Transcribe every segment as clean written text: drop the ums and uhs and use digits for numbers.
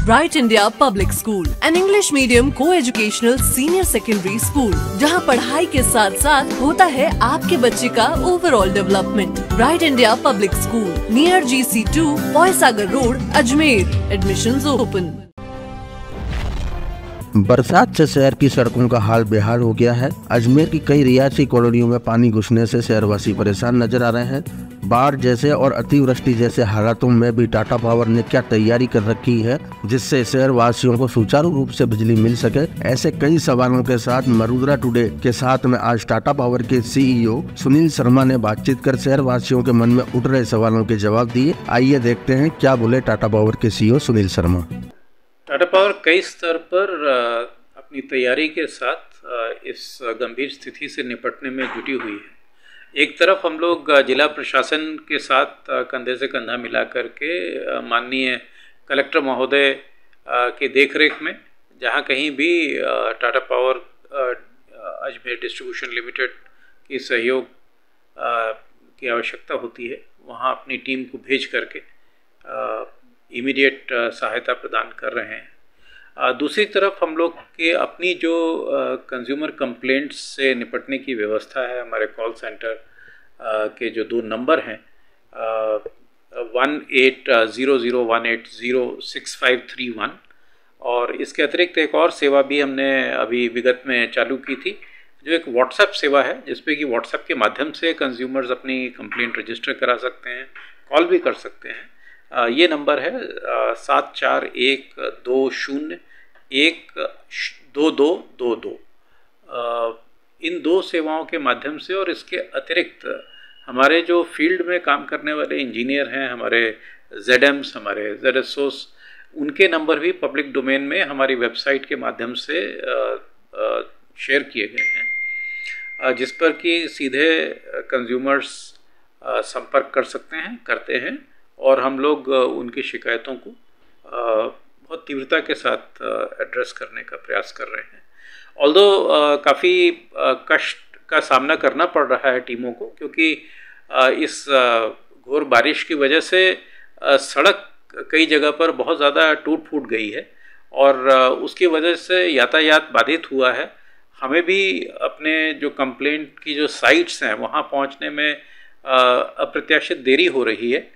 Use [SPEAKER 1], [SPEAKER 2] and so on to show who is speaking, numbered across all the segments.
[SPEAKER 1] Bright India public school, an English medium को educational senior secondary school, जहां पढ़ाई के साथ साथ होता है आपके बच्चे का overall development. Bright India public school, near GC2, पॉयसागर रोड, अजमेर। Admissions open.
[SPEAKER 2] बरसात से शहर की सड़कों का हाल बेहाल हो गया है। अजमेर की कई रिहायशी कॉलोनियों में पानी घुसने से शहरवासी परेशान नजर आ रहे हैं। बाढ़ जैसे और अतिवृष्टि जैसे हालातों में भी टाटा पावर ने क्या तैयारी कर रखी है जिससे शहरवासियों को सुचारू रूप से बिजली मिल सके। ऐसे कई सवालों के साथ मरुद्रा टुडे के साथ में आज टाटा पावर के CEO सुनील शर्मा ने बातचीत कर शहरवासियों के मन में उठ रहे सवालों के जवाब दिए। आइए देखते हैं क्या बोले टाटा पावर के CEO सुनील शर्मा।
[SPEAKER 3] टाटा पावर कई स्तर पर अपनी तैयारी के साथ इस गंभीर स्थिति से निपटने में जुटी हुई है। एक तरफ हम लोग जिला प्रशासन के साथ कंधे से कंधा मिला करके माननीय कलेक्टर महोदय के देखरेख में जहां कहीं भी Tata power Ajmer distribution limited की सहयोग की आवश्यकता होती है वहां अपनी टीम को भेज करके इमीडिएट सहायता प्रदान कर रहे हैं। दूसरी तरफ हम लोग के अपनी जो कंज्यूमर कंप्लेंट्स से निपटने की व्यवस्था है, हमारे कॉल सेंटर के जो 2 नंबर हैं 1800180653 और इसके अतिरिक्त एक और सेवा भी हमने अभी विगत में चालू की थी जो एक व्हाट्सएप सेवा है जिसपे कि व्हाट्सएप के माध्यम से कंज्यूमर्स अपनी कंप्लेंट रजिस्टर करा सकते हैं, कॉल भी कर सकते हैं। ये नंबर है 7412012222। इन 2 सेवाओं के माध्यम से और इसके अतिरिक्त हमारे जो फील्ड में काम करने वाले इंजीनियर हैं, हमारे ZMs, हमारे ZSOs, उनके नंबर भी पब्लिक डोमेन में हमारी वेबसाइट के माध्यम से शेयर किए गए हैं जिस पर कि सीधे कंज्यूमर्स संपर्क कर सकते हैं, करते हैं और हम लोग उनकी शिकायतों को बहुत तीव्रता के साथ एड्रेस करने का प्रयास कर रहे हैं। ऑल्दो काफ़ी कष्ट का सामना करना पड़ रहा है टीमों को क्योंकि इस घोर बारिश की वजह से सड़क कई जगह पर बहुत ज़्यादा टूट फूट गई है और उसकी वजह से यातायात बाधित हुआ है। हमें भी अपने जो कंप्लेंट की जो साइट्स हैं वहाँ पहुँचने में अप्रत्याशित देरी हो रही है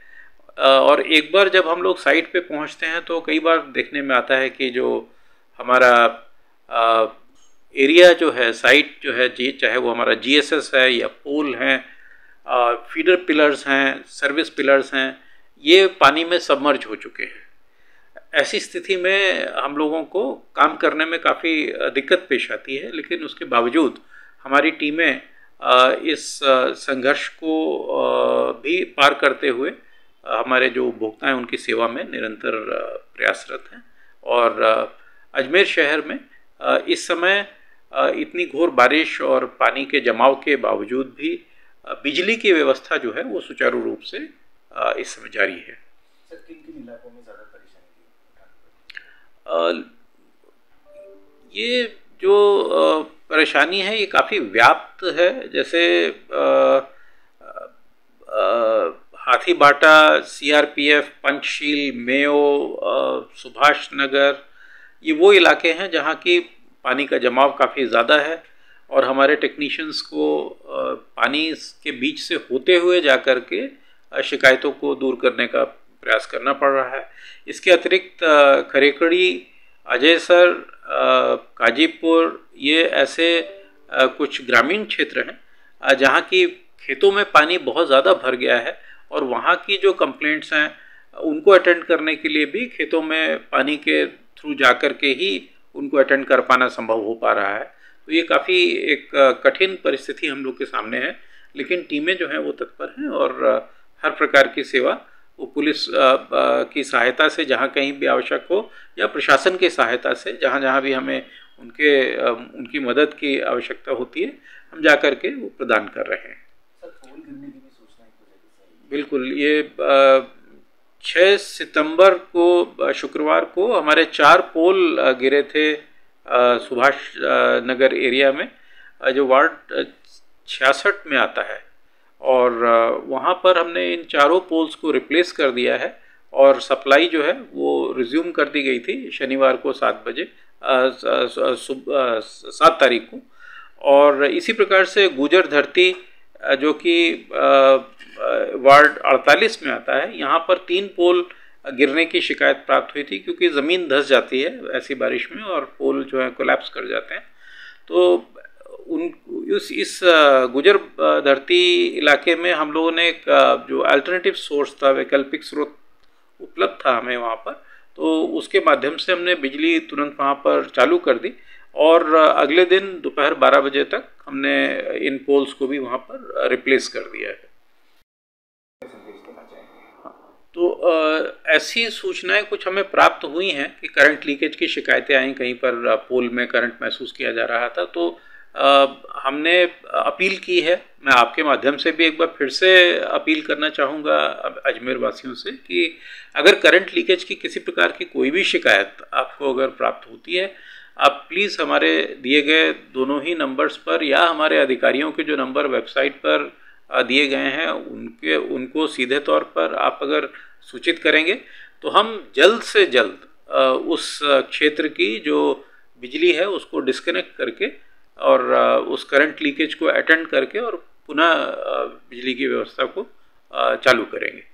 [SPEAKER 3] और एक बार जब हम लोग साइट पे पहुंचते हैं तो कई बार देखने में आता है कि जो हमारा एरिया जो है, साइट जो है, चाहे वो हमारा GSS है या पोल हैं, फीडर पिलर्स हैं, सर्विस पिलर्स हैं, ये पानी में सबमर्ज हो चुके हैं। ऐसी स्थिति में हम लोगों को काम करने में काफ़ी दिक्कत पेश आती है, लेकिन उसके बावजूद हमारी टीमें इस संघर्ष को भी पार करते हुए हमारे जो उपभोक्ता हैं उनकी सेवा में निरंतर प्रयासरत हैं और अजमेर शहर में इस समय इतनी घोर बारिश और पानी के जमाव के बावजूद भी बिजली की व्यवस्था जो है वो सुचारू रूप से इस समय जारी है।
[SPEAKER 4] सर, किन-किन इलाकों में ज़्यादा परेशानी
[SPEAKER 3] ये जो परेशानी है ये काफ़ी व्याप्त है। जैसे हाथीबाटा, CRPF, पंचशील, मेयो, सुभाष नगर, ये वो इलाके हैं जहाँ की पानी का जमाव काफ़ी ज़्यादा है और हमारे टेक्नीशियंस को पानी के बीच से होते हुए जाकर के शिकायतों को दूर करने का प्रयास करना पड़ रहा है। इसके अतिरिक्त खरेकड़ी, अजयसर, काजीपुर, ये ऐसे कुछ ग्रामीण क्षेत्र हैं जहाँ की खेतों में पानी बहुत ज़्यादा भर गया है और वहाँ की जो कंप्लेंट्स हैं उनको अटेंड करने के लिए भी खेतों में पानी के थ्रू जाकर के ही उनको अटेंड कर पाना संभव हो पा रहा है। तो ये काफ़ी एक कठिन परिस्थिति हम लोग के सामने है, लेकिन टीमें जो हैं वो तत्पर हैं और हर प्रकार की सेवा वो पुलिस की सहायता से जहाँ कहीं भी आवश्यक हो या प्रशासन की सहायता से जहाँ जहाँ भी हमें उनकी मदद की आवश्यकता होती है हम जा कर के वो प्रदान कर रहे हैं। बिल्कुल, ये 6 सितंबर को शुक्रवार को हमारे 4 पोल गिरे थे सुभाष नगर एरिया में जो वार्ड 66 में आता है और वहाँ पर हमने इन चारों पोल्स को रिप्लेस कर दिया है और सप्लाई जो है वो रिज्यूम कर दी गई थी शनिवार को 7 बजे 7 तारीख को। और इसी प्रकार से गुजर धरती जो कि वार्ड 48 में आता है, यहाँ पर 3 पोल गिरने की शिकायत प्राप्त हुई थी, क्योंकि ज़मीन धंस जाती है ऐसी बारिश में और पोल जो है कोलैप्स कर जाते हैं। तो इस गुजर धरती इलाके में हम लोगों ने एक जो अल्टरनेटिव सोर्स था, वैकल्पिक स्रोत उपलब्ध था हमें वहाँ पर, तो उसके माध्यम से हमने बिजली तुरंत वहाँ पर चालू कर दी और अगले दिन दोपहर 12 बजे तक हमने इन पोल्स को भी वहाँ पर रिप्लेस कर दिया है। तो ऐसी सूचनाएं कुछ हमें प्राप्त हुई हैं कि करंट लीकेज की शिकायतें आई, कहीं पर पोल में करंट महसूस किया जा रहा था। तो हमने अपील की है, मैं आपके माध्यम से भी एक बार फिर से अपील करना चाहूँगा अजमेर वासियों से कि अगर करंट लीकेज की किसी प्रकार की कोई भी शिकायत आपको अगर प्राप्त होती है, आप प्लीज़ हमारे दिए गए दोनों ही नंबर्स पर या हमारे अधिकारियों के जो नंबर वेबसाइट पर दिए गए हैं उनको सीधे तौर पर आप अगर सूचित करेंगे तो हम जल्द से जल्द उस क्षेत्र की जो बिजली है उसको डिस्कनेक्ट करके और उस करंट लीकेज को अटेंड करके और पुनः बिजली की व्यवस्था को चालू करेंगे।